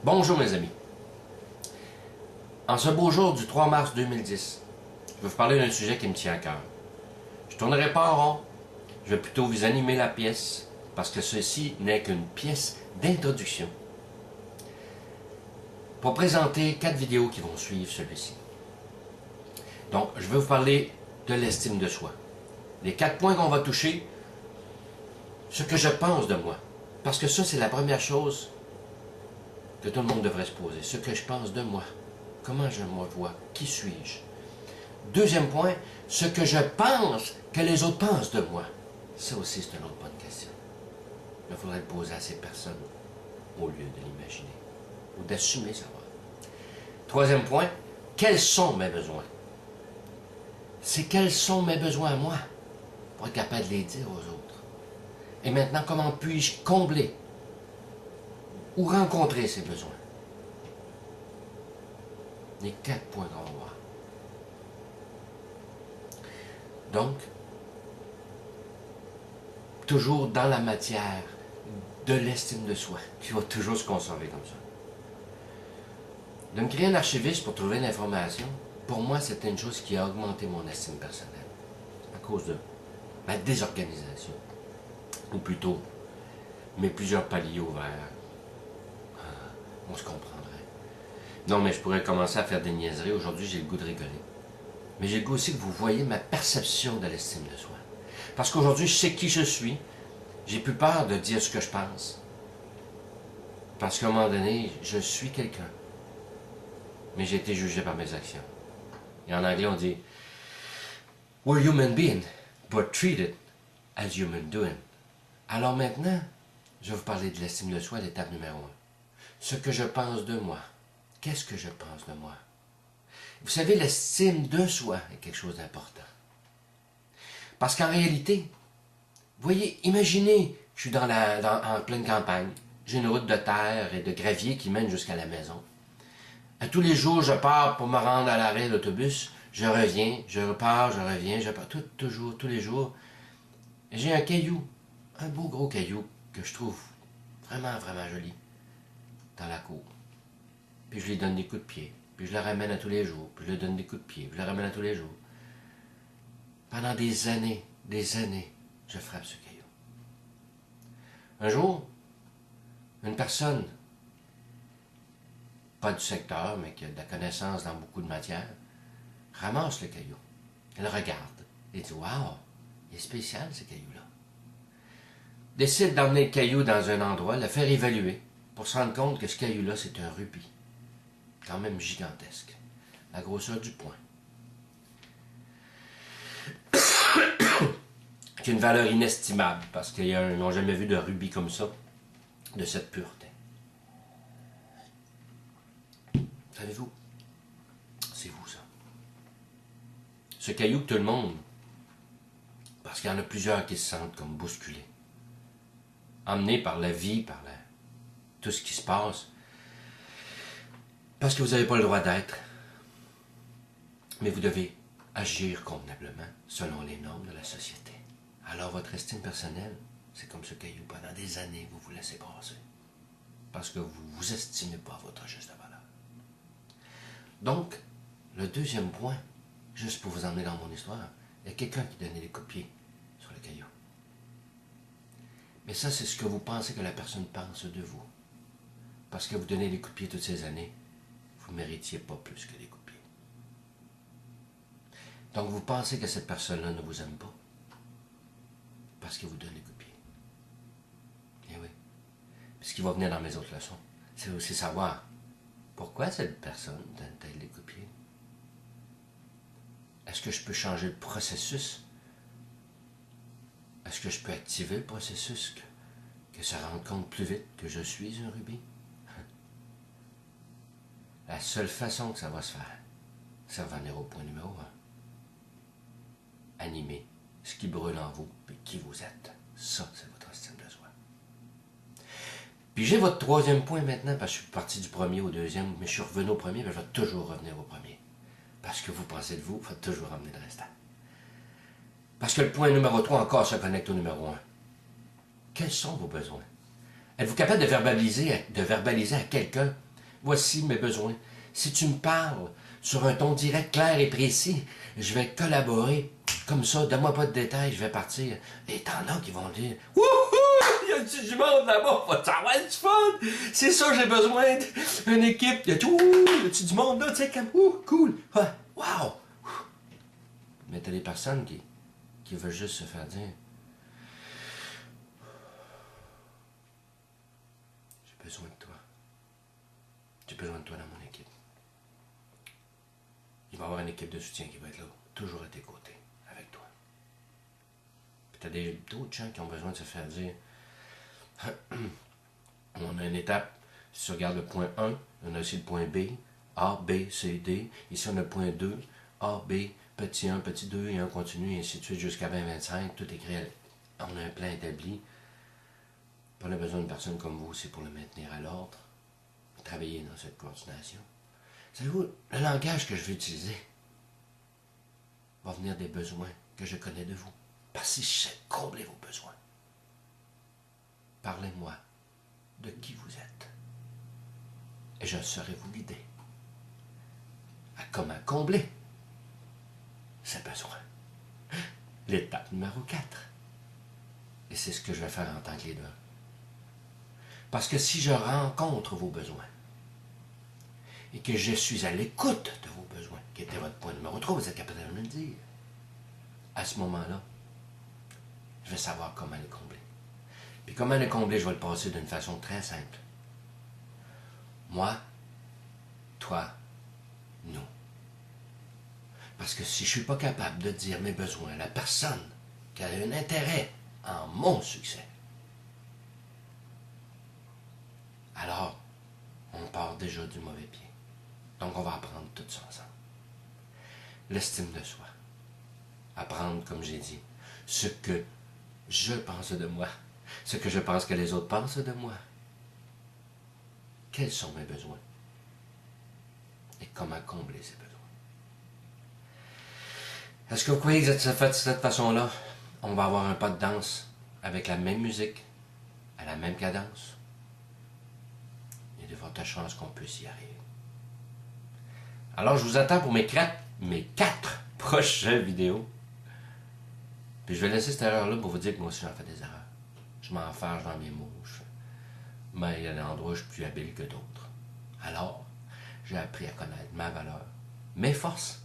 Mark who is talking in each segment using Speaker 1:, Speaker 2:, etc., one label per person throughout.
Speaker 1: Bonjour mes amis. En ce beau jour du 3 mars 2010, je vais vous parler d'un sujet qui me tient à cœur. Je ne tournerai pas en rond, je vais plutôt vous animer la pièce, parce que ceci n'est qu'une pièce d'introduction pour présenter 4 vidéos qui vont suivre celui-ci. Donc, je vais vous parler de l'estime de soi. Les 4 points qu'on va toucher, ce que je pense de moi. Parce que ça, c'est la première chose que tout le monde devrait se poser. Ce que je pense de moi. Comment je me vois? Qui suis-je? Deuxième point, ce que je pense que les autres pensent de moi. Ça aussi, c'est une autre bonne question. Il faudrait le poser à ces personnes au lieu de l'imaginer ou d'assumer savoir. Troisième point, quels sont mes besoins? C'est quels sont mes besoins à moi pour être capable de les dire aux autres. Et maintenant, comment puis-je combler ou rencontrer ces besoins? Les 4 points qu'on va voir. Donc, toujours dans la matière de l'estime de soi, qui va toujours se conserver comme ça. De me créer un archiviste pour trouver l'information, pour moi, c'était une chose qui a augmenté mon estime personnelle. À cause de ma désorganisation. Ou plutôt, mes plusieurs paliers ouverts. On se comprendrait. Non, mais je pourrais commencer à faire des niaiseries. Aujourd'hui, j'ai le goût de rigoler. Mais j'ai le goût aussi que vous voyez ma perception de l'estime de soi. Parce qu'aujourd'hui, je sais qui je suis. J'ai plus peur de dire ce que je pense. Parce qu'à un moment donné, je suis quelqu'un. Mais j'ai été jugé par mes actions. Et en anglais, on dit « We're human beings, but treated as human doing ». Alors maintenant, je vais vous parler de l'estime de soi, l'étape numéro 1. Ce que je pense de moi. Qu'est-ce que je pense de moi? Vous savez, l'estime de soi est quelque chose d'important. Parce qu'en réalité, vous voyez, imaginez, je suis en pleine campagne, j'ai une route de terre et de gravier qui mène jusqu'à la maison. À tous les jours, je pars pour me rendre à l'arrêt d'autobus, je reviens, je repars, je reviens, je pars, toujours, tous les jours. Et j'ai un caillou, un beau gros caillou que je trouve vraiment, vraiment joli dans la cour. Puis je lui donne des coups de pied, puis je le ramène à tous les jours, puis je lui donne des coups de pied, puis je le ramène à tous les jours. Pendant des années, je frappe ce caillou. Un jour, une personne, pas du secteur, mais qui a de la connaissance dans beaucoup de matières, ramasse le caillou. Elle regarde et dit « Wow, il est spécial ce caillou-là ». Décide d'emmener le caillou dans un endroit, le faire évaluer, pour se rendre compte que ce caillou-là, c'est un rubis. Quand même gigantesque. La grosseur du poing. Qui a une valeur inestimable, parce qu'ils n'ont jamais vu de rubis comme ça, de cette pureté. Savez-vous? C'est vous, ça. Ce caillou que tout le monde, parce qu'il y en a plusieurs qui se sentent comme bousculés, emmenés par la vie, par tout ce qui se passe, parce que vous n'avez pas le droit d'être, mais vous devez agir convenablement selon les normes de la société. Alors votre estime personnelle, c'est comme ce caillou. Pendant des années, vous vous laissez brasser. Parce que vous ne vous estimez pas à votre juste valeur. Donc, le deuxième point, juste pour vous emmener dans mon histoire, il y a quelqu'un qui donnait des coups de pied sur le caillou. Mais ça, c'est ce que vous pensez que la personne pense de vous. Parce que vous donnez des coups de pied toutes ces années, vous ne méritiez pas plus que des coups de pied. Donc vous pensez que cette personne-là ne vous aime pas parce que vous donne des coups de pied. Eh oui. Puis ce qui va venir dans mes autres leçons, c'est aussi savoir pourquoi cette personne donne-t-elle des coups de pied. Est-ce que je peux changer le processus? Est-ce que je peux activer le processus que ça rende compte plus vite que je suis un rubis? La seule façon que ça va se faire, c'est revenir au point numéro 1. Animer ce qui brûle en vous et qui vous êtes. Ça, c'est votre estime de soi. Puis j'ai votre troisième point maintenant, parce que je suis parti du premier au deuxième, mais je suis revenu au premier, mais je vais toujours revenir au premier. Parce que vous pensez de vous, il faut toujours ramener le restant. Parce que le point numéro 3 encore se connecte au numéro 1. Quels sont vos besoins? Êtes-vous capable de verbaliser à quelqu'un voici mes besoins. Si tu me parles sur un ton direct, clair et précis, je vais collaborer comme ça, donne-moi pas de détails, je vais partir. Et t'en as qui vont dire, wouhou, il y a du monde là-bas, va t'en avoir du fun. C'est ça, j'ai besoin d'une équipe, il y a du monde là, tu sais, comme, cool, ah, wow. Mais t'as des personnes qui veulent juste se faire dire, j'ai besoin de toi. J'ai besoin de toi dans mon équipe. Il va y avoir une équipe de soutien qui va être là, toujours à tes côtés, avec toi. Puis t'as d'autres gens qui ont besoin de se faire dire, on a une étape, si tu regardes le point 1, on a aussi le point B, A, B, C, D. Ici, on a le point 2, A, B, petit 1, petit 2, et on continue, et ainsi de suite, jusqu'à 2025. Tout écrit, on a un plan établi. On a besoin d'une personne comme vous aussi pour le maintenir à l'ordre, travailler dans cette coordination. Savez-vous, le langage que je vais utiliser va venir des besoins que je connais de vous. Parce que je sais combler vos besoins. Parlez-moi de qui vous êtes. Et je saurai vous guider à comment combler ces besoins. L'étape numéro 4. Et c'est ce que je vais faire en tant que leader. Parce que si je rencontre vos besoins et que je suis à l'écoute de vos besoins, qui était votre point numéro 3, vous êtes capable de me le dire, à ce moment-là, je vais savoir comment les combler. Puis comment les combler, je vais le passer d'une façon très simple. Moi, toi, nous. Parce que si je ne suis pas capable de dire mes besoins à la personne qui a un intérêt en mon succès, alors on part déjà du mauvais pied. Donc on va apprendre tout ça ensemble. L'estime de soi. Apprendre, comme j'ai dit, ce que je pense de moi, ce que je pense que les autres pensent de moi. Quels sont mes besoins? Et comment combler ces besoins? Est-ce que vous croyez que ça fait de cette façon-là, on va avoir un pas de danse avec la même musique, à la même cadence? Il y a de fortes chances qu'on puisse y arriver. Alors, je vous attends pour mes 4 prochaines vidéos. Puis je vais laisser cette erreur-là pour vous dire que moi aussi j'en fais des erreurs. Je m'enfarge dans mes mots. Mais il y a des endroits où je suis plus habile que d'autres. Alors, j'ai appris à connaître ma valeur, mes forces,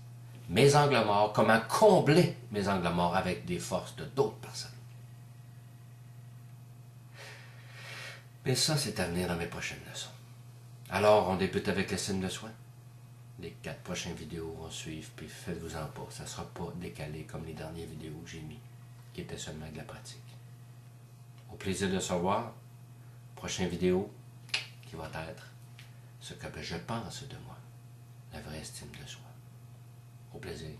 Speaker 1: mes angles morts, comment combler mes angles morts avec des forces de d'autres personnes. Mais ça, c'est à venir dans mes prochaines leçons. Alors, on débute avec l'estime de soi. Les 4 prochaines vidéos vont suivre, puis faites-vous-en pas. Ça ne sera pas décalé comme les dernières vidéos que j'ai mis, qui étaient seulement de la pratique. Au plaisir de se revoir. Prochaine vidéo qui va être ce que je pense de moi, la vraie estime de soi. Au plaisir.